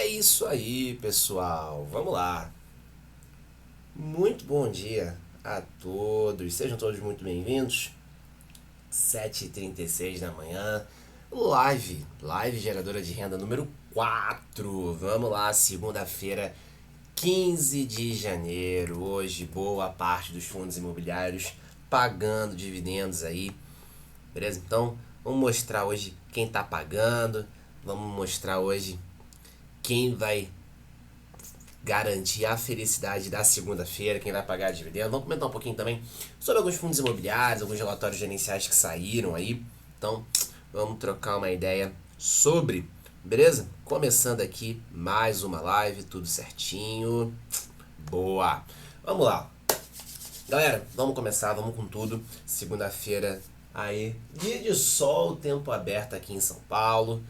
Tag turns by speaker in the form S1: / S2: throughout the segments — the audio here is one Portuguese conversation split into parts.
S1: isso aí, pessoal. Vamos lá. Muito bom dia a todos. Sejam todos muito bem-vindos. 7h36 da manhã. Live geradora de renda número 4. Vamos lá, segunda-feira, 15 de janeiro. Hoje, boa parte dos fundos imobiliários pagando dividendos aí. Beleza? Então, vamos mostrar hoje quem tá pagando. Vamos mostrar hoje quem vai garantir a felicidade da segunda-feira, quem vai pagar dividendo. Vamos comentar um pouquinho também sobre alguns fundos imobiliários, alguns relatórios gerenciais que saíram aí. Então, vamos trocar uma ideia sobre, beleza? Começando aqui mais uma live, tudo certinho. Boa! Vamos lá. Galera, vamos começar, vamos com tudo. Segunda-feira aí, dia de sol, tempo aberto aqui em São Paulo.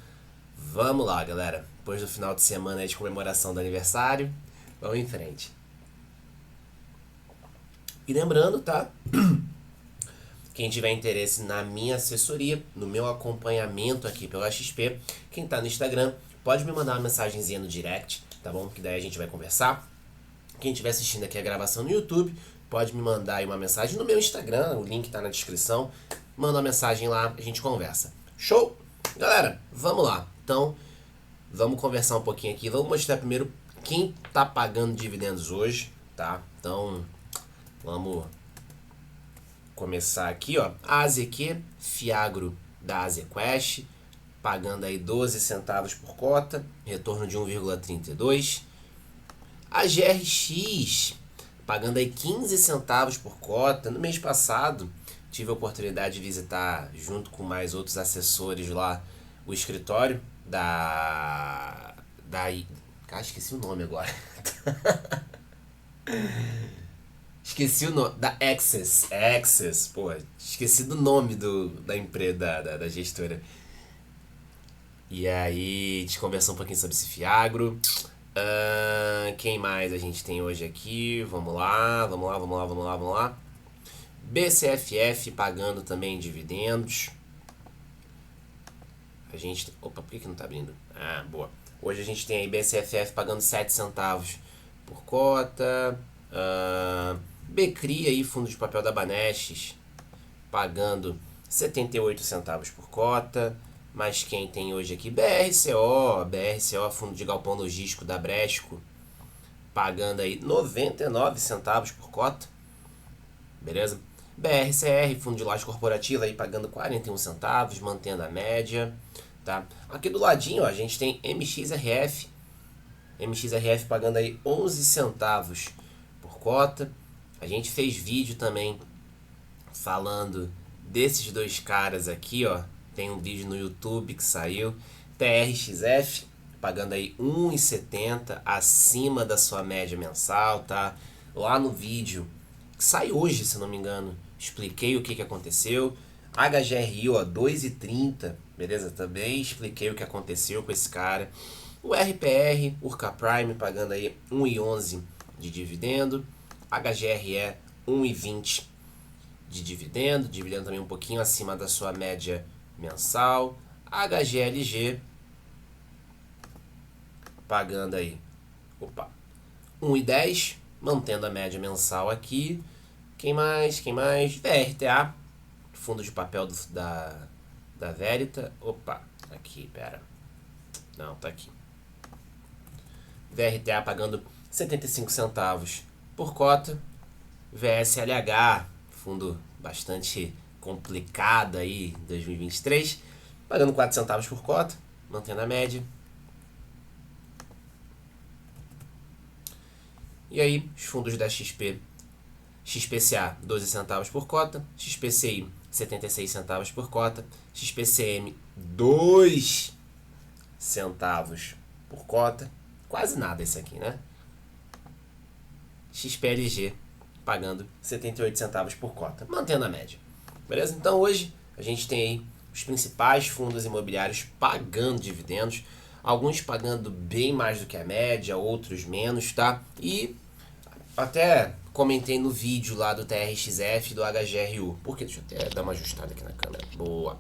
S1: Vamos lá, galera. Depois do final de semana aí de comemoração do aniversário, vamos em frente. E lembrando, tá? Quem tiver interesse na minha assessoria, no meu acompanhamento aqui pela XP, quem tá no Instagram, pode me mandar uma mensagenzinha no direct, tá bom? Que daí a gente vai conversar. Quem estiver assistindo aqui a gravação no YouTube, pode me mandar aí uma mensagem no meu Instagram, o link tá na descrição. Manda uma mensagem lá, a gente conversa. Show? Galera, vamos lá. Então, vamos conversar um pouquinho aqui. Vamos mostrar primeiro quem tá pagando dividendos hoje, tá? Então, vamos começar aqui, ó. A AZQ, Fiagro da Azequest, pagando aí 12 centavos por cota, retorno de 1,32. A GRX, pagando aí 15 centavos por cota. No mês passado, tive a oportunidade de visitar, junto com mais outros assessores lá, o escritório cara, esqueci o nome agora. Esqueci o nome. Da Access. Pô, esqueci do nome da empresa, da gestora. E aí, a gente conversou um pouquinho sobre esse Fiagro. Quem mais a gente tem hoje aqui? Vamos lá. BCFF pagando também dividendos. Opa, por que não tá abrindo? Ah, boa. Hoje a gente tem aí BCFF pagando 7 centavos por cota. Becri aí, fundo de papel da Banestes, pagando 78 centavos por cota. Mas quem tem hoje aqui? BRCO, fundo de galpão logístico da Bresco, pagando aí 99 centavos por cota. Beleza? BRCR, fundo de laje corporativa, aí pagando 41 centavos, mantendo a média. Tá? Aqui do ladinho, ó, a gente tem MXRF pagando aí 11 centavos por cota. A gente fez vídeo também falando desses dois caras aqui, ó. Tem um vídeo no YouTube que saiu. TRXF pagando aí 1,70 acima da sua média mensal, tá? Lá no vídeo que sai hoje, se não me engano, expliquei o que aconteceu. HGRI, ó, 2,30, beleza? Também expliquei o que aconteceu com esse cara. O RPR, Urca Prime, pagando aí 1,11 de dividendo. HGRE, 1,20 de dividendo também um pouquinho acima da sua média mensal. HGLG, pagando aí 1,10, mantendo a média mensal aqui. Quem mais? VRTA, fundo de papel da Verita. Aqui, pera. Não, tá aqui. VRTA pagando 75 centavos por cota. VSLH, fundo bastante complicado aí, 2023, pagando 4 centavos por cota, mantendo a média. E aí, os fundos da XPCA, 12 centavos por cota, XPCI, 76 centavos por cota, XPCM, 2 centavos por cota, quase nada esse aqui, né? XPLG, pagando 78 centavos por cota, mantendo a média. Beleza? Então hoje a gente tem aí os principais fundos imobiliários pagando dividendos, alguns pagando bem mais do que a média, outros menos, tá? E até comentei no vídeo lá do TRXF e do HGRU. Por que? Deixa eu até dar uma ajustada aqui na câmera. Boa.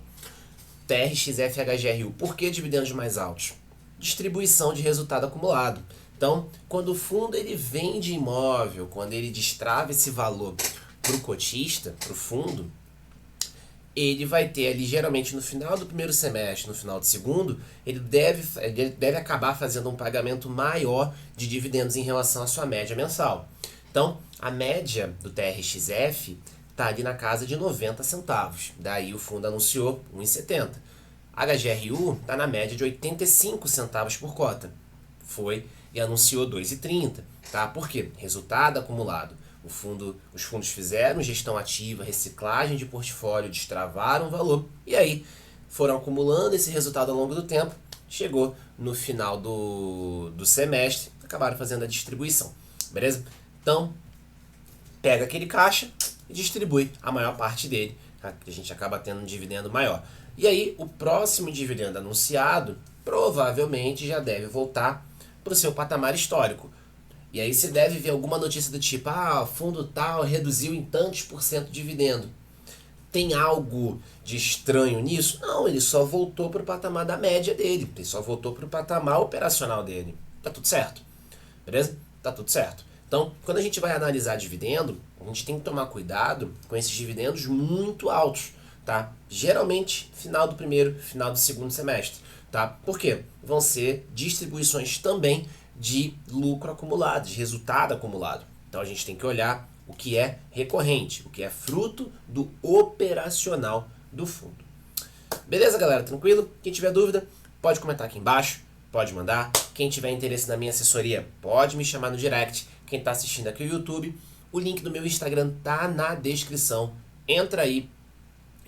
S1: TRXF e HGRU. Por que dividendos mais altos? distribuição de resultado acumulado. Então, quando o fundo ele vende imóvel, quando ele destrava esse valor para o cotista, para o fundo, ele vai ter ali, geralmente no final do primeiro semestre, no final do segundo, ele deve acabar fazendo um pagamento maior de dividendos em relação à sua média mensal. Então, a média do TRXF está ali na casa de 90 centavos. Daí o fundo anunciou 1,70. A HGRU está na média de 85 centavos por cota. Foi e anunciou 2,30. Tá? Por quê? Resultado acumulado. Os fundos fizeram gestão ativa, reciclagem de portfólio, destravaram valor e aí foram acumulando esse resultado ao longo do tempo. Chegou no final do semestre, acabaram fazendo a distribuição. Beleza? Então, pega aquele caixa e distribui a maior parte dele, tá? Que a gente acaba tendo um dividendo maior. E aí, o próximo dividendo anunciado provavelmente já deve voltar para o seu patamar histórico. E aí você deve ver alguma notícia do tipo, fundo tal reduziu em tantos por cento de dividendo. Tem algo de estranho nisso? Não, ele só voltou para o patamar da média dele. Ele só voltou para o patamar operacional dele. Tá tudo certo. Beleza? Tá tudo certo. Então, quando a gente vai analisar dividendo, a gente tem que tomar cuidado com esses dividendos muito altos, tá? Geralmente, final do primeiro, final do segundo semestre, tá? Por quê? Vão ser distribuições também de lucro acumulado, de resultado acumulado. Então, a gente tem que olhar o que é recorrente, o que é fruto do operacional do fundo. Beleza, galera? Tranquilo? Quem tiver dúvida, pode comentar aqui embaixo, pode mandar. Quem tiver interesse na minha assessoria, pode me chamar no direct. Quem está assistindo aqui no YouTube, o link do meu Instagram tá na descrição. Entra aí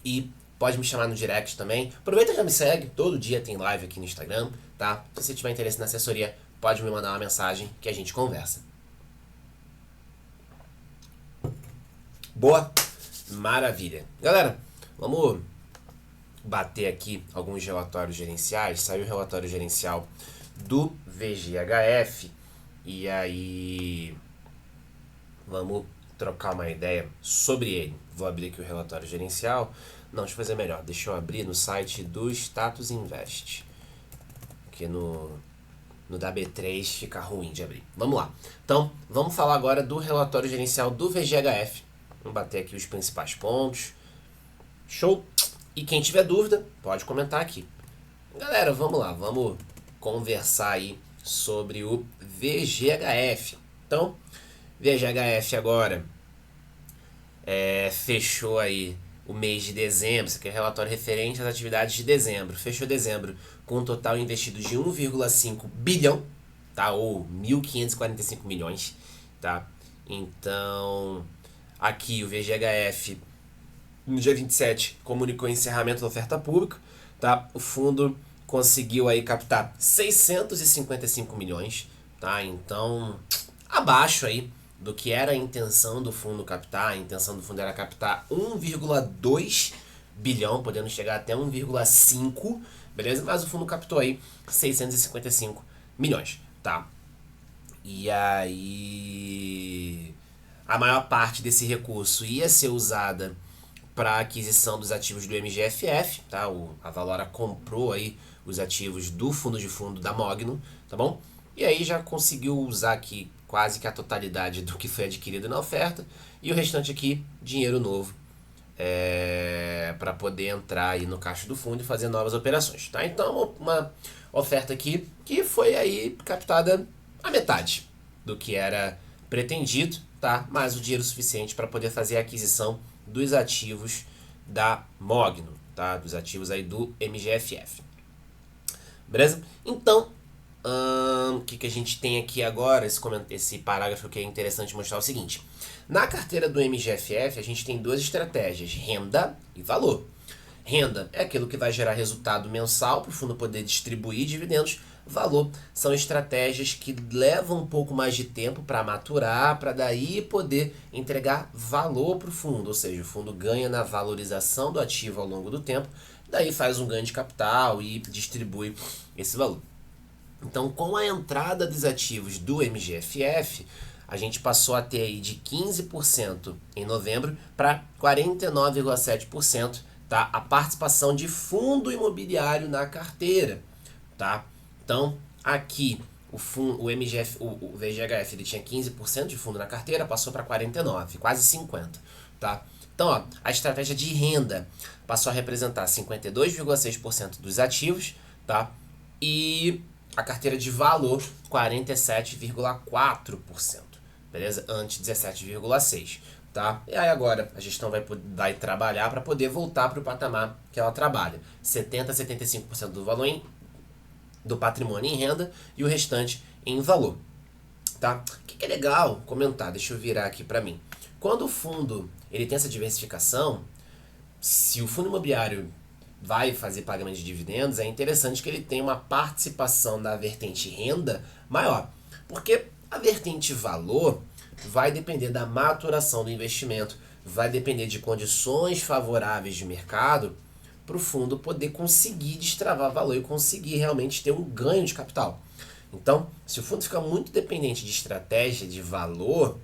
S1: e pode me chamar no direct também. Aproveita e já me segue, todo dia tem live aqui no Instagram, tá? Se você tiver interesse na assessoria, pode me mandar uma mensagem que a gente conversa. Boa? Maravilha. Galera, vamos bater aqui alguns relatórios gerenciais. Saiu o relatório gerencial do VGHF. E aí, vamos trocar uma ideia sobre ele. Vou abrir aqui o relatório gerencial. Não, deixa eu fazer melhor. Deixa eu abrir no site do Status Invest. Porque no da B3 fica ruim de abrir. Vamos lá. Então, vamos falar agora do relatório gerencial do VGHF. Vamos bater aqui os principais pontos. Show? E quem tiver dúvida, pode comentar aqui. Galera, vamos lá. Vamos conversar aí sobre o VGHF. Então, VGHF agora fechou aí o mês de dezembro. Isso aqui é relatório referente às atividades de dezembro. Fechou dezembro com um total investido de 1,5 bilhão, tá? Ou 1.545 milhões, tá? Então, aqui o VGHF, no dia 27, comunicou o encerramento da oferta pública, tá? O fundo conseguiu aí captar 655 milhões, tá? Então, abaixo aí do que era a intenção do fundo captar. A intenção do fundo era captar 1,2 bilhão, podendo chegar até 1,5, beleza? Mas o fundo captou aí 655 milhões, tá? E aí, a maior parte desse recurso ia ser usada para aquisição dos ativos do MGFF, tá? A Valora comprou aí os ativos do fundo de fundo da Mogno, tá bom? E aí já conseguiu usar aqui quase que a totalidade do que foi adquirido na oferta, e o restante aqui, dinheiro novo, para poder entrar aí no caixa do fundo e fazer novas operações, tá? Então, uma oferta aqui que foi aí captada a metade do que era pretendido, tá? Mas o dinheiro suficiente para poder fazer a aquisição dos ativos da Mogno, tá? Dos ativos aí do MGFF. Beleza? Então, o que a gente tem aqui agora, esse parágrafo que é interessante mostrar o seguinte. Na carteira do MGFF, a gente tem duas estratégias, renda e valor. Renda é aquilo que vai gerar resultado mensal para o fundo poder distribuir dividendos. Valor são estratégias que levam um pouco mais de tempo para maturar, para daí poder entregar valor para o fundo. Ou seja, o fundo ganha na valorização do ativo ao longo do tempo, daí faz um ganho de capital e distribui esse valor. Então, com a entrada dos ativos do MGFF, a gente passou a ter aí de 15% em novembro para 49,7%, tá? A participação de fundo imobiliário na carteira, tá? Então, aqui o MGF, o VGHF ele tinha 15% de fundo na carteira, passou para 49%, quase 50%. Tá? Então, ó, a estratégia de renda passou a representar 52,6% dos ativos, tá? E a carteira de valor 47,4%, beleza? Antes 17,6%. Tá? E aí agora a gestão vai trabalhar para poder voltar para o patamar que ela trabalha. 70 a 75% do valor do patrimônio em renda e o restante em valor. Tá? O que é legal comentar, deixa eu virar aqui para mim. Quando o fundo ele tem essa diversificação, se o fundo imobiliário vai fazer pagamento de dividendos, é interessante que ele tenha uma participação da vertente renda maior. Porque a vertente valor vai depender da maturação do investimento, vai depender de condições favoráveis de mercado para o fundo poder conseguir destravar valor e conseguir realmente ter um ganho de capital. Então, se o fundo fica muito dependente de estratégia de valor,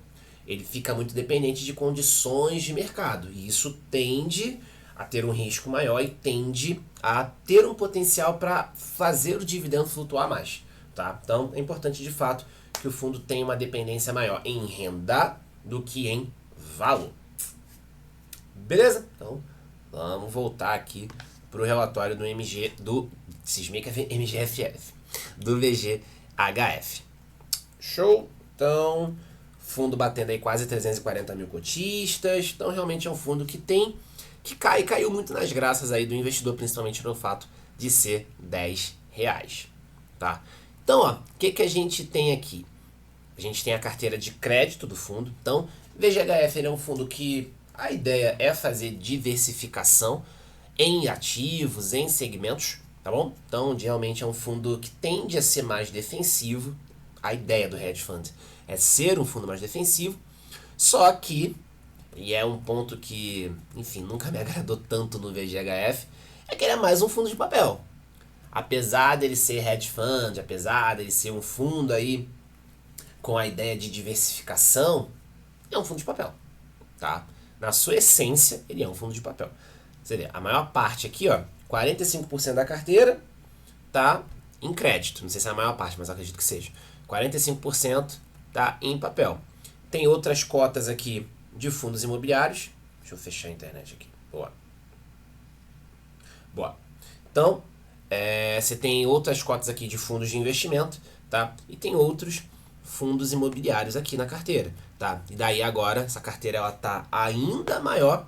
S1: ele fica muito dependente de condições de mercado. E isso tende a ter um risco maior e tende a ter um potencial para fazer o dividendo flutuar mais. Tá? Então, é importante de fato que o fundo tenha uma dependência maior em renda do que em valor. Beleza? Então, vamos voltar aqui para o relatório do MGFF, do VGHF. Show? Então, fundo batendo aí quase 340 mil cotistas. Então, realmente é um fundo que caiu muito nas graças aí do investidor, principalmente pelo fato de ser R$10. Tá? Então, ó, o que a gente tem aqui? A gente tem a carteira de crédito do fundo. Então, VGHF ele é um fundo que a ideia é fazer diversificação em ativos, em segmentos, tá bom? Então, realmente é um fundo que tende a ser mais defensivo. A ideia do hedge fund é ser um fundo mais defensivo, só que, e é um ponto que, enfim, nunca me agradou tanto no VGHF, é que ele é mais um fundo de papel. Apesar dele ser hedge fund, apesar dele ser um fundo aí com a ideia de diversificação, é um fundo de papel, tá? Na sua essência, ele é um fundo de papel. Você vê, a maior parte aqui, ó, 45% da carteira tá em crédito. Não sei se é a maior parte, mas eu acredito que seja. 45% tá em papel. Tem outras cotas aqui de fundos imobiliários. Deixa eu fechar a internet aqui. Boa. Então, você tem outras cotas aqui de fundos de investimento, tá? E tem outros fundos imobiliários aqui na carteira, tá? E daí agora essa carteira ela tá ainda maior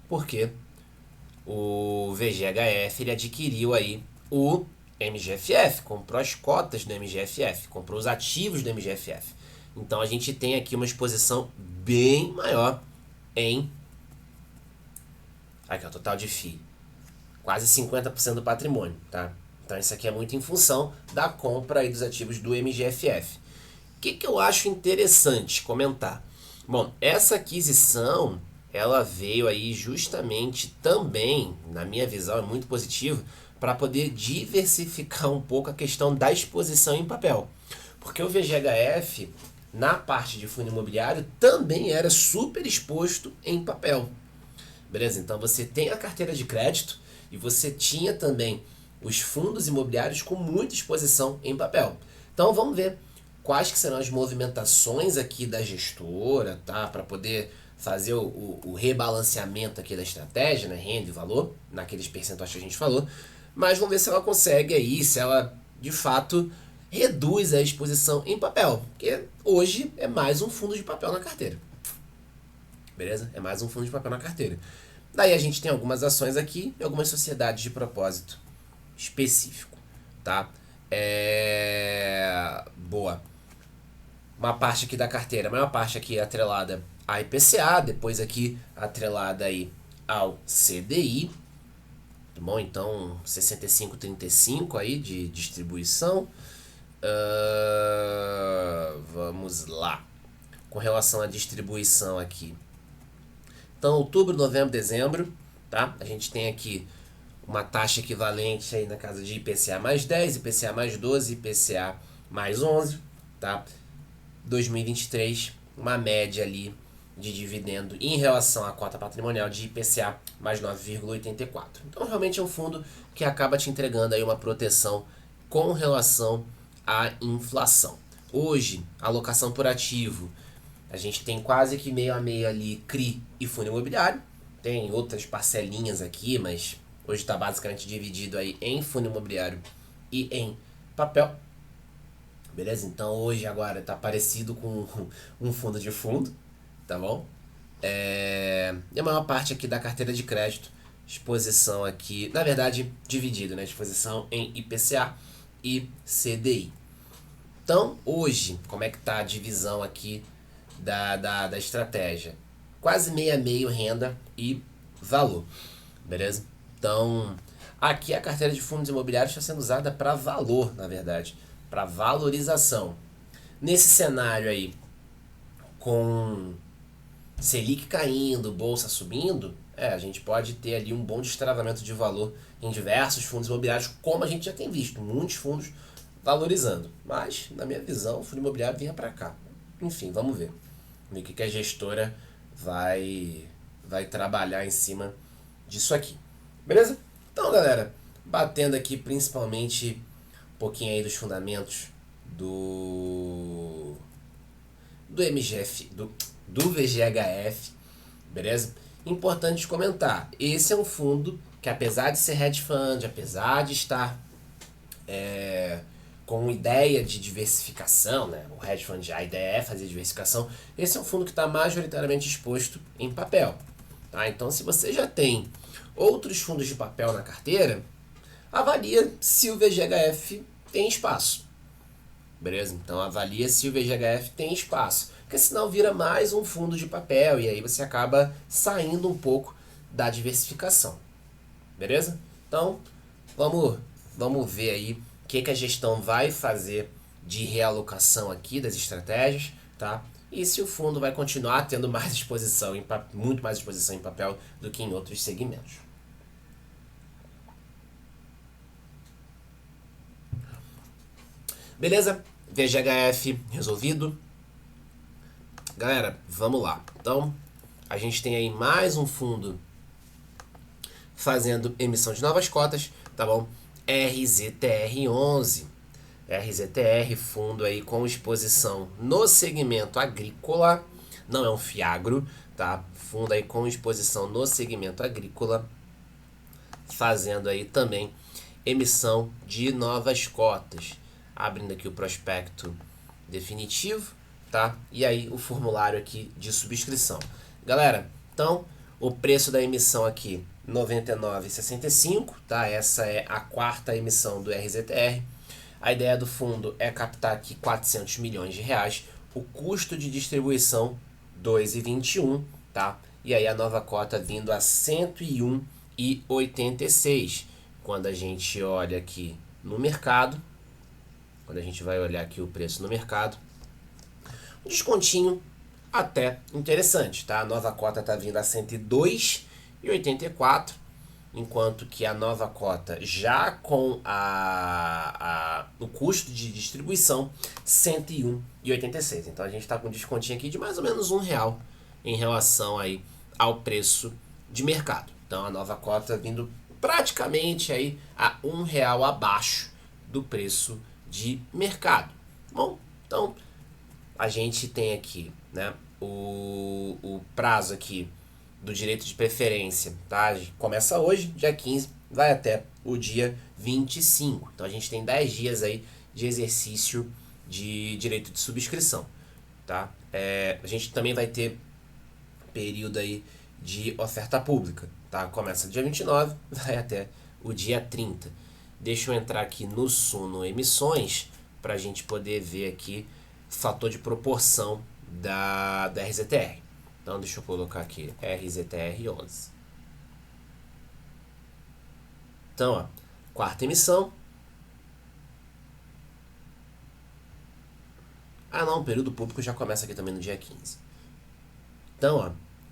S1: porque o VGHF ele adquiriu aí o MGFF, comprou as cotas do MGFF, comprou os ativos do MGFF. Então a gente tem aqui uma exposição bem maior em aqui, o total de FII, quase 50% do patrimônio, tá? Então isso aqui é muito em função da compra aí dos ativos do MGFF. O que eu acho interessante comentar? Bom, essa aquisição ela veio aí justamente também, na minha visão, é muito positivo, para poder diversificar um pouco a questão da exposição em papel. Porque o VGHF, na parte de fundo imobiliário, também era super exposto em papel. Beleza? Então você tem a carteira de crédito e você tinha também os fundos imobiliários com muita exposição em papel. Então vamos ver quais que serão as movimentações aqui da gestora, tá? Para poder fazer o rebalanceamento aqui da estratégia, né? Renda e valor, naqueles percentuais que a gente falou. Mas vamos ver se ela consegue aí, se ela de fato reduz a exposição em papel. Porque hoje é mais um fundo de papel na carteira. Beleza? É mais um fundo de papel na carteira. Daí a gente tem algumas ações aqui e algumas sociedades de propósito específico, tá? Boa. Uma parte aqui da carteira, a maior parte aqui é atrelada a IPCA, depois aqui atrelada aí ao CDI, tá bom? Então 65,35 aí de distribuição. Vamos lá. Com relação à distribuição aqui. Então outubro, novembro, dezembro, tá? A gente tem aqui uma taxa equivalente aí na casa de IPCA mais 10, IPCA mais 12, IPCA mais 11, tá? 2023, uma média ali de dividendo em relação à cota patrimonial de IPCA mais 9,84. Então realmente é um fundo que acaba te entregando aí uma proteção com relação à inflação. Hoje, alocação por ativo, a gente tem quase que meio a meio ali CRI e fundo imobiliário. Tem outras parcelinhas aqui, mas hoje está basicamente dividido aí em fundo imobiliário e em papel. Beleza? Então hoje agora está parecido com um fundo de fundo, tá bom? E a maior parte aqui da carteira de crédito, exposição aqui, na verdade dividido, né? Exposição em IPCA e CDI. Então hoje, como é que tá a divisão aqui da estratégia? Quase meio a meio renda e valor, beleza? Então aqui a carteira de fundos imobiliários está sendo usada para valor, na verdade, para valorização. Nesse cenário aí, com Selic caindo, bolsa subindo, a gente pode ter ali um bom destravamento de valor em diversos fundos imobiliários, como a gente já tem visto, muitos fundos valorizando. Mas, na minha visão, o fundo imobiliário vinha para cá. Enfim, vamos ver. Ver o que a gestora vai trabalhar em cima disso aqui. Beleza? Então, galera, batendo aqui principalmente um pouquinho aí dos fundamentos do MGF, do VGHF, beleza? Importante comentar, esse é um fundo que, apesar de ser hedge fund, apesar de estar com ideia de diversificação, né? O hedge fund, a ideia é fazer diversificação, esse é um fundo que está majoritariamente exposto em papel, tá? Então, se você já tem outros fundos de papel na carteira, avalia se o VGHF tem espaço, beleza? Então avalia se o VGHF tem espaço, porque senão vira mais um fundo de papel e aí você acaba saindo um pouco da diversificação, beleza? Então vamos ver aí o que a gestão vai fazer de realocação aqui das estratégias, tá? E se o fundo vai continuar tendo mais exposição, muito mais exposição em papel do que em outros segmentos. Beleza? VGHF resolvido. Galera, vamos lá. Então, a gente tem aí mais um fundo fazendo emissão de novas cotas, tá bom? RZTR11. RZTR, fundo aí com exposição no segmento agrícola. Não é um fiagro, tá? Fundo aí com exposição no segmento agrícola. Fazendo aí também emissão de novas cotas. Abrindo aqui o prospecto definitivo, tá? E aí o formulário aqui de subscrição. Galera, então o preço da emissão aqui R$ 99,65, tá? Essa é a quarta emissão do RZTR. A ideia do fundo é captar aqui 400 milhões de reais. O custo de distribuição 2,21, tá? E aí a nova cota vindo a 101,86. Quando a gente olha aqui no mercado, quando a gente vai olhar aqui o preço no mercado, um descontinho até interessante, tá? A nova cota está vindo a 102,84, enquanto que a nova cota já com o custo de distribuição 101,86. Então a gente está com um descontinho aqui de mais ou menos R$1 em relação aí ao preço de mercado. Então a nova cota vindo praticamente aí a R$1 abaixo do preço de mercado. Bom, então a gente tem aqui, né, o prazo aqui do direito de preferência, tá? Começa hoje, dia 15, vai até o dia 25. Então a gente tem 10 dias aí de exercício de direito de subscrição, tá? A gente também vai ter período aí de oferta pública, tá? Começa dia 29, vai até o dia 30. Deixa eu entrar aqui no Suno Emissões para a gente poder ver aqui fator de proporção da RZTR. Então deixa eu colocar aqui RZTR11. Então, ó, quarta emissão. Ah não, o período público já começa aqui também no dia 15. Então, ó,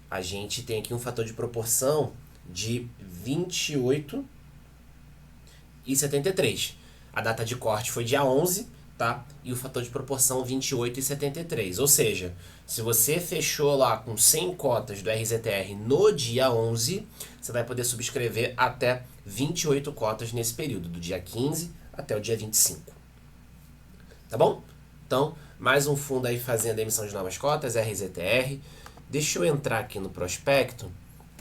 S1: a gente tem aqui um fator de proporção de 28,73. A data de corte foi dia 11, tá? E o fator de proporção 28,73. Ou seja, se você fechou lá com 100 cotas do RZTR no dia 11, você vai poder subscrever até 28 cotas nesse período, do dia 15 até o dia 25. Tá bom? Então, mais um fundo aí fazendo a emissão de novas cotas, RZTR. Deixa eu entrar aqui no prospecto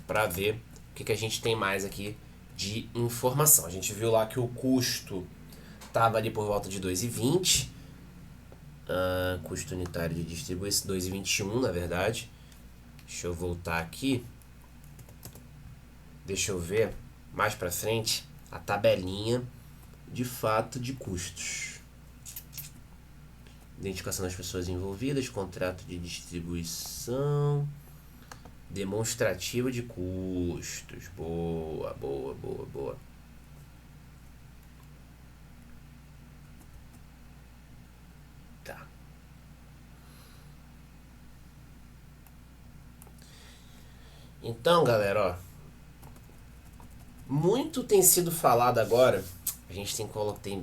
S1: para ver o que a gente tem mais aqui de informação. A gente viu lá que o custo estava ali por volta de 2,20. Custo unitário de distribuição 2,21, na verdade. Deixa eu voltar aqui. Deixa eu ver mais para frente a tabelinha de fato de custos. Identificação das pessoas envolvidas, contrato de distribuição, demonstrativo de custos. Boa, boa, boa, boa. Tá. Então, galera, ó, muito tem sido falado agora. A gente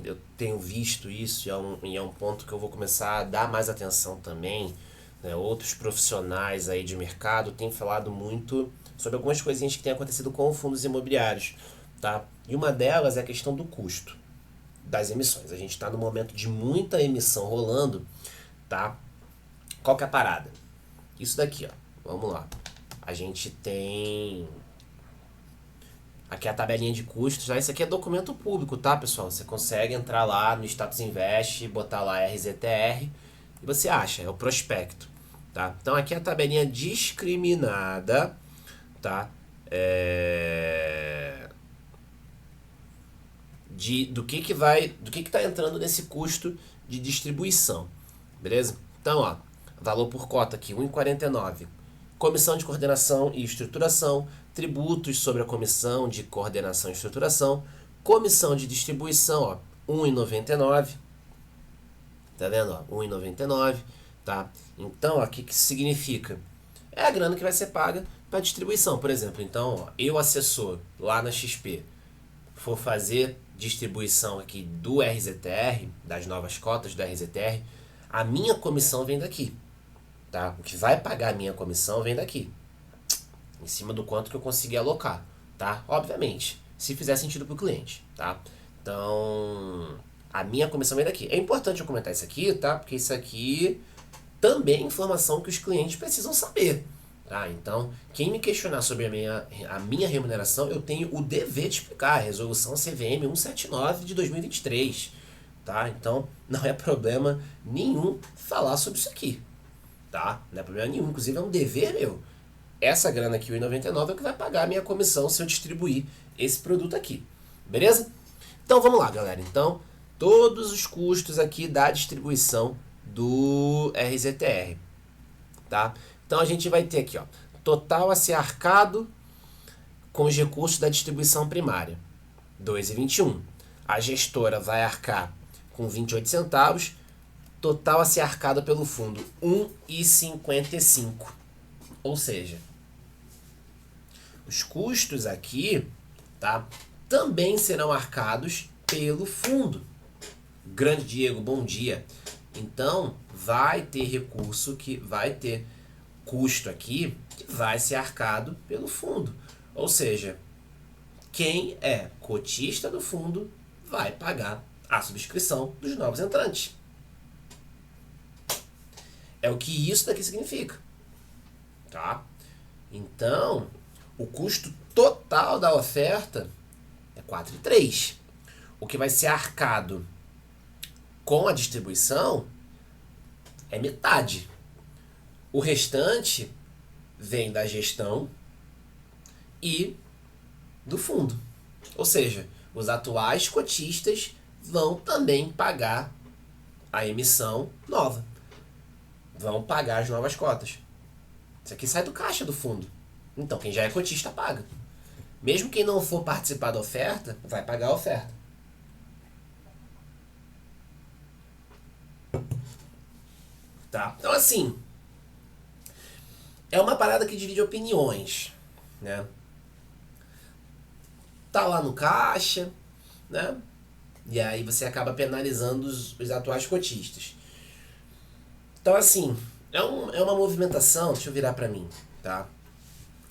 S1: eu tenho visto isso e é um ponto que eu vou começar a dar mais atenção também. Né? Outros profissionais aí de mercado têm falado muito sobre algumas coisinhas que têm acontecido com fundos imobiliários. Tá? E uma delas é a questão do custo das emissões. A gente está no momento de muita emissão rolando. Tá? Qual que é a parada? Isso daqui, ó. Vamos lá. A gente tem... Aqui é a tabelinha de custos, tá? Isso aqui é documento público, tá, pessoal? Você consegue entrar lá no Status Invest, botar lá RZTR e você acha, é o prospecto, tá? Então aqui é a tabelinha discriminada, tá? Do que tá entrando nesse custo de distribuição, beleza? Então, ó, valor por cota aqui, 1,49. Comissão de coordenação e estruturação, tributos sobre a comissão de coordenação e estruturação, comissão de distribuição, ó, 1,99. Tá vendo, ó, 1,99, tá? Então, ó, o que isso significa? É a grana que vai ser paga para distribuição, por exemplo. Então, ó, eu, assessor, lá na XP, for fazer distribuição aqui do RZTR, das novas cotas do RZTR, a minha comissão vem daqui. Tá? O que vai pagar a minha comissão vem daqui, em cima do quanto que eu conseguir alocar, tá? Obviamente, se fizer sentido para o cliente, tá? Então, a minha comissão vem daqui. É importante eu comentar isso aqui, tá? Porque isso aqui também é informação que os clientes precisam saber, tá? Então, quem me questionar sobre a minha remuneração, eu tenho o dever de explicar, a resolução CVM 179 de 2023, tá? Então, não é problema nenhum falar sobre isso aqui. Tá? Não é problema nenhum, inclusive é um dever meu. Essa grana aqui, o 1,99, é o que vai pagar a minha comissão se eu distribuir esse produto aqui. Beleza? Então vamos lá, galera. Então, todos os custos aqui da distribuição do RZTR. Tá? Então a gente vai ter aqui, ó, total a ser arcado com os recursos da distribuição primária, 2,21. A gestora vai arcar com 28 centavos. Total a ser arcado pelo fundo, 1,55. Ou seja, os custos aqui, tá, também serão arcados pelo fundo. Grande Diego, bom dia. Então, vai ter recurso que vai ter custo aqui que vai ser arcado pelo fundo. Ou seja, quem é cotista do fundo vai pagar a subscrição dos novos entrantes. É o que isso daqui significa, tá? Então, o custo total da oferta é 4,3. O que vai ser arcado com a distribuição é metade. O restante vem da gestão e do fundo. Ou seja, os atuais cotistas vão também pagar a emissão nova. Vão pagar as novas cotas. Isso aqui sai do caixa do fundo. Então, quem já é cotista paga. Mesmo quem não for participar da oferta, vai pagar a oferta. Tá? Então, assim, é uma parada que divide opiniões, né? Tá lá no caixa, né? E aí você acaba penalizando os atuais cotistas. Então, assim, é uma movimentação, deixa eu virar pra mim, tá?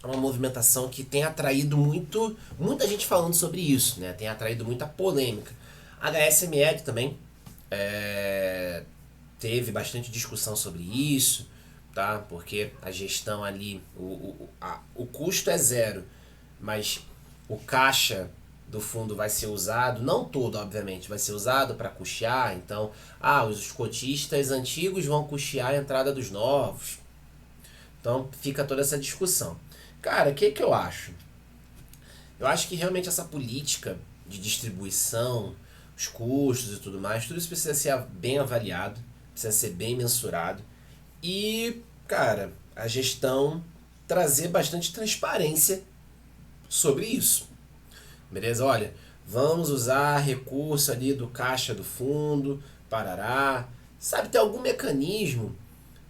S1: É uma movimentação que tem atraído muita gente falando sobre isso, né? Tem atraído muita polêmica. HSML também teve bastante discussão sobre isso, tá? Porque a gestão ali, o custo é zero, mas o caixa do fundo vai ser usado, não todo, obviamente, vai ser usado para custear. Então, os cotistas antigos vão custear a entrada dos novos. Então, fica toda essa discussão. Cara, o que eu acho? Eu acho que realmente essa política de distribuição, os custos e tudo mais, tudo isso precisa ser bem avaliado, precisa ser bem mensurado. E, cara, a gestão trazer bastante transparência sobre isso. Beleza? Olha, vamos usar recurso ali do caixa do fundo, parará. Sabe, ter algum mecanismo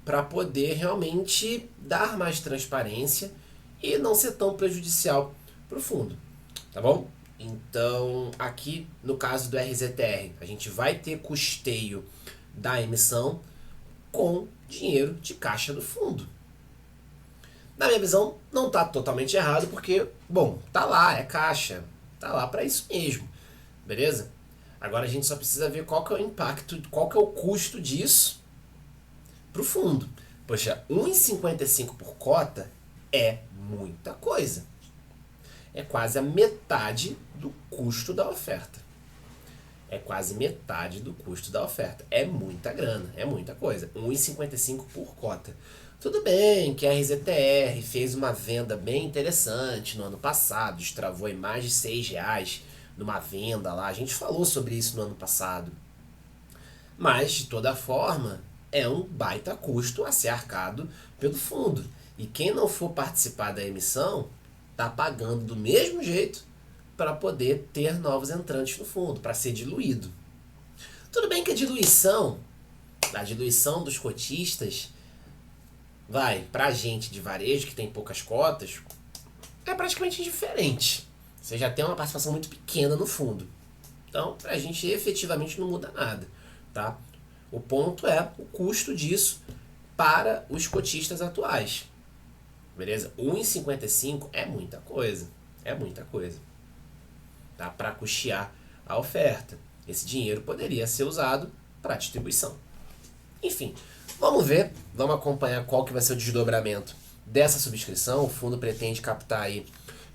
S1: para poder realmente dar mais transparência e não ser tão prejudicial para o fundo. Tá bom? Então, aqui no caso do RZTR, a gente vai ter custeio da emissão com dinheiro de caixa do fundo. Na minha visão, não está totalmente errado, porque, bom, tá lá, é caixa, tá lá para isso mesmo, beleza? Agora a gente só precisa ver qual que é o impacto, qual que é o custo disso pro fundo. Poxa, 1,55 por cota é muita coisa. É quase a metade do custo da oferta. É quase metade do custo da oferta. É muita grana, é muita coisa. 1,55 por cota. Tudo bem que a RZTR fez uma venda bem interessante no ano passado, destravou em mais de R$6 numa venda lá. A gente falou sobre isso no ano passado. Mas, de toda forma, é um baita custo a ser arcado pelo fundo. E quem não for participar da emissão está pagando do mesmo jeito para poder ter novos entrantes no fundo, para ser diluído. Tudo bem que a diluição dos cotistas, para a gente de varejo que tem poucas cotas, é praticamente indiferente. Você já tem uma participação muito pequena no fundo. Então, para a gente efetivamente não muda nada, tá? O ponto é o custo disso para os cotistas atuais. Beleza? 1,55 é muita coisa. É muita coisa. Tá? Para custear a oferta. Esse dinheiro poderia ser usado para distribuição. Enfim, vamos ver, vamos acompanhar qual que vai ser o desdobramento dessa subscrição. O fundo pretende captar aí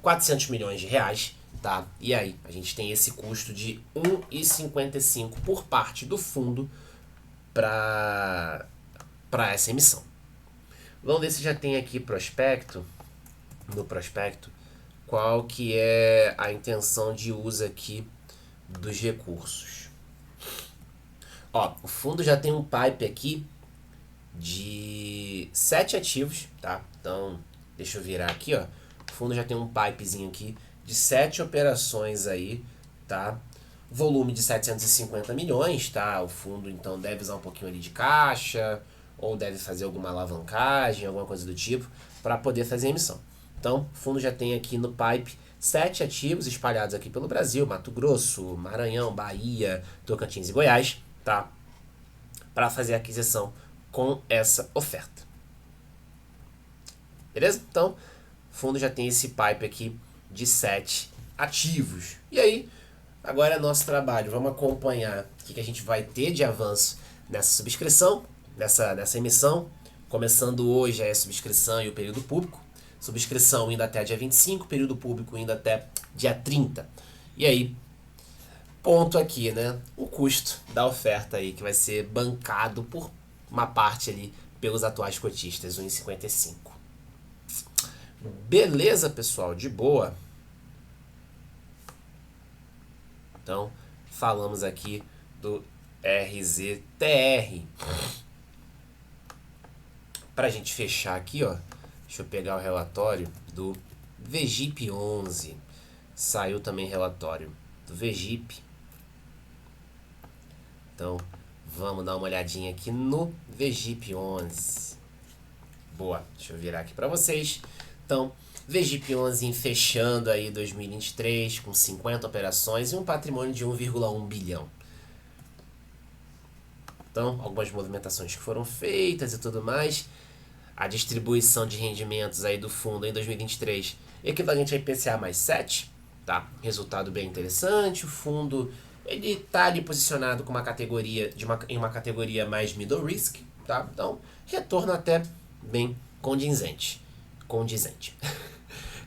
S1: R$400 milhões, tá? E aí, a gente tem esse custo de 1,55 por parte do fundo para essa emissão. Vamos ver se já tem aqui no prospecto, qual que é a intenção de uso aqui dos recursos. Ó, o fundo já tem um pipe aqui de 7 ativos, tá? Então, deixa eu virar aqui, ó. O fundo já tem um pipezinho aqui de 7 operações aí, tá? Volume de 750 milhões, tá? O fundo, então, deve usar um pouquinho ali de caixa, ou deve fazer alguma alavancagem, alguma coisa do tipo, para poder fazer a emissão. Então, o fundo já tem aqui no pipe 7 ativos espalhados aqui pelo Brasil, Mato Grosso, Maranhão, Bahia, Tocantins e Goiás, tá? Para fazer a aquisição com essa oferta. Beleza? Então, o fundo já tem esse pipe aqui de 7 ativos. E aí, agora é nosso trabalho. Vamos acompanhar o que a gente vai ter de avanço nessa subscrição, nessa emissão. Começando hoje é a subscrição e o período público. Subscrição indo até dia 25, período público indo até dia 30. E aí, ponto aqui, né? O custo da oferta aí, que vai ser bancado por uma parte ali pelos atuais cotistas, 1,55. Beleza, pessoal? De boa? Então, falamos aqui do RZTR. Pra gente fechar aqui, ó, deixa eu pegar o relatório do VGIP 11. Saiu também relatório do VGIP. Então, vamos dar uma olhadinha aqui no VGIP 11. Boa, deixa eu virar aqui para vocês. Então, VGIP 11 fechando aí 2023 com 50 operações e um patrimônio de 1,1 bilhão. Então, algumas movimentações que foram feitas e tudo mais. A distribuição de rendimentos aí do fundo em 2023 equivalente a IPCA mais 7, tá? Resultado bem interessante. O fundo ele está ali posicionado com uma categoria em uma categoria mais middle risk, tá? Então, retorno até bem condizente.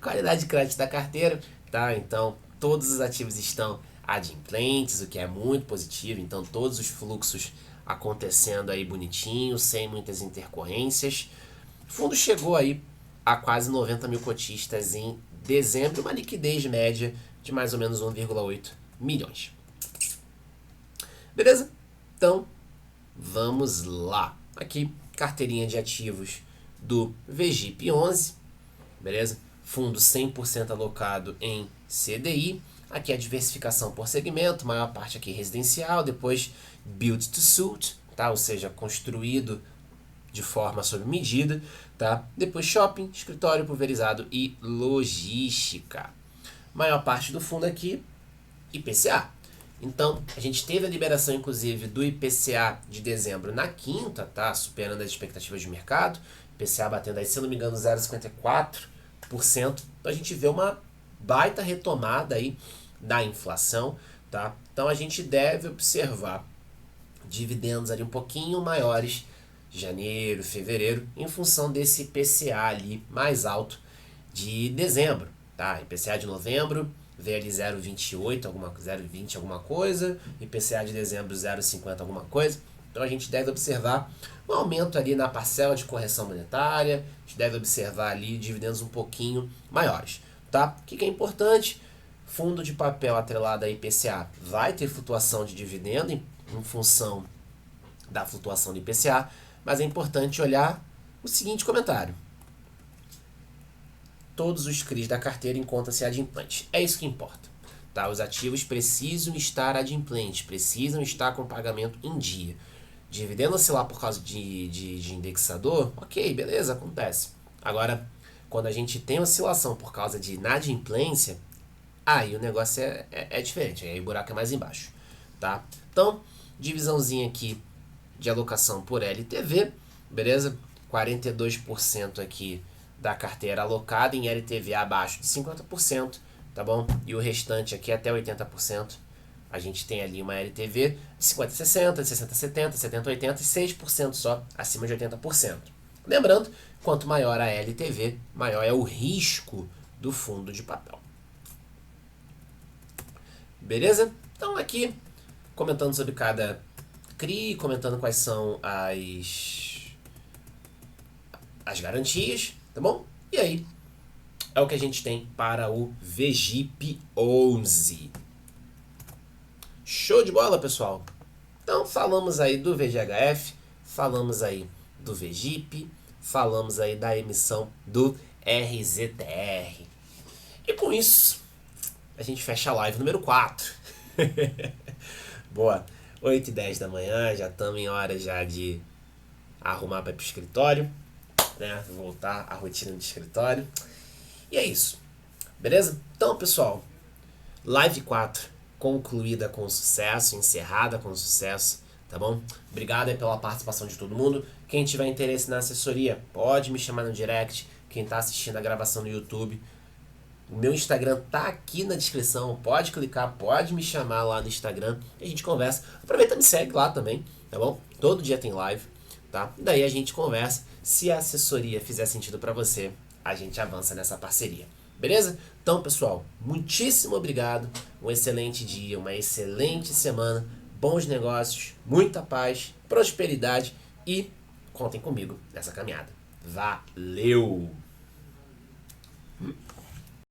S1: Qualidade de crédito da carteira, tá? Então, todos os ativos estão adimplentes, o que é muito positivo. Então, todos os fluxos acontecendo aí bonitinho, sem muitas intercorrências. O fundo chegou aí a quase 90 mil cotistas em dezembro, uma liquidez média de mais ou menos 1,8 milhões. Beleza? Então, vamos lá. Aqui, carteirinha de ativos do VGIP11, beleza? Fundo 100% alocado em CDI. Aqui a diversificação por segmento, maior parte aqui residencial, depois build to suit, tá? Ou seja, construído de forma sob medida, tá? Depois shopping, escritório pulverizado e logística. Maior parte do fundo aqui, IPCA. Então, a gente teve a liberação, inclusive, do IPCA de dezembro na quinta, tá? Superando as expectativas de mercado. IPCA batendo aí, se eu não me engano, 0,54%. Então, a gente vê uma baita retomada aí da inflação, tá? Então, a gente deve observar dividendos ali um pouquinho maiores janeiro, fevereiro, em função desse IPCA ali mais alto de dezembro, tá? IPCA de novembro veio ali 0,28, 0,20 alguma coisa, IPCA de dezembro 0,50 alguma coisa. Então a gente deve observar um aumento ali na parcela de correção monetária, a gente deve observar ali dividendos um pouquinho maiores, tá? O que é importante? Fundo de papel atrelado a IPCA vai ter flutuação de dividendo em função da flutuação do IPCA, mas é importante olhar o seguinte comentário. Todos os CRIs da carteira encontram-se adimplentes. É isso que importa. Tá? Os ativos precisam estar adimplentes, precisam estar com pagamento em dia. Dividendo oscilar por causa de indexador, ok, beleza, acontece. Agora, quando a gente tem oscilação por causa de inadimplência, aí o negócio é diferente, aí o buraco é mais embaixo. Tá? Então, divisãozinha aqui de alocação por LTV, beleza? 42% aqui da carteira alocada em LTV abaixo de 50%, tá bom? E o restante aqui até 80%. A gente tem ali uma LTV de 50-60, de 60-70, 70-80 e 6% só acima de 80%. Lembrando, quanto maior a LTV, maior é o risco do fundo de papel. Beleza? Então aqui, comentando sobre cada CRI, comentando quais são as garantias, tá bom? E aí, é o que a gente tem para o VGIP11. Show de bola, pessoal? Então, falamos aí do VGHF, falamos aí do VGIP, falamos aí da emissão do RZTR. E com isso, a gente fecha a live número 4. Boa, 8h10 da manhã, já estamos em hora já de arrumar para ir pro escritório, né? Voltar à rotina do escritório. E é isso, beleza? Então, pessoal, live 4 concluída com sucesso, encerrada com sucesso, tá bom? Obrigado aí pela participação de todo mundo. Quem tiver interesse na assessoria, pode me chamar no direct. Quem está assistindo a gravação no YouTube, o meu Instagram tá aqui na descrição, pode clicar, pode me chamar lá no Instagram e a gente conversa. Aproveita e me segue lá também, tá bom? Todo dia tem live, tá? Daí a gente conversa. Se a assessoria fizer sentido para você, a gente avança nessa parceria. Beleza? Então, pessoal, muitíssimo obrigado. Um excelente dia, uma excelente semana, bons negócios, muita paz, prosperidade e contem comigo nessa caminhada. Valeu!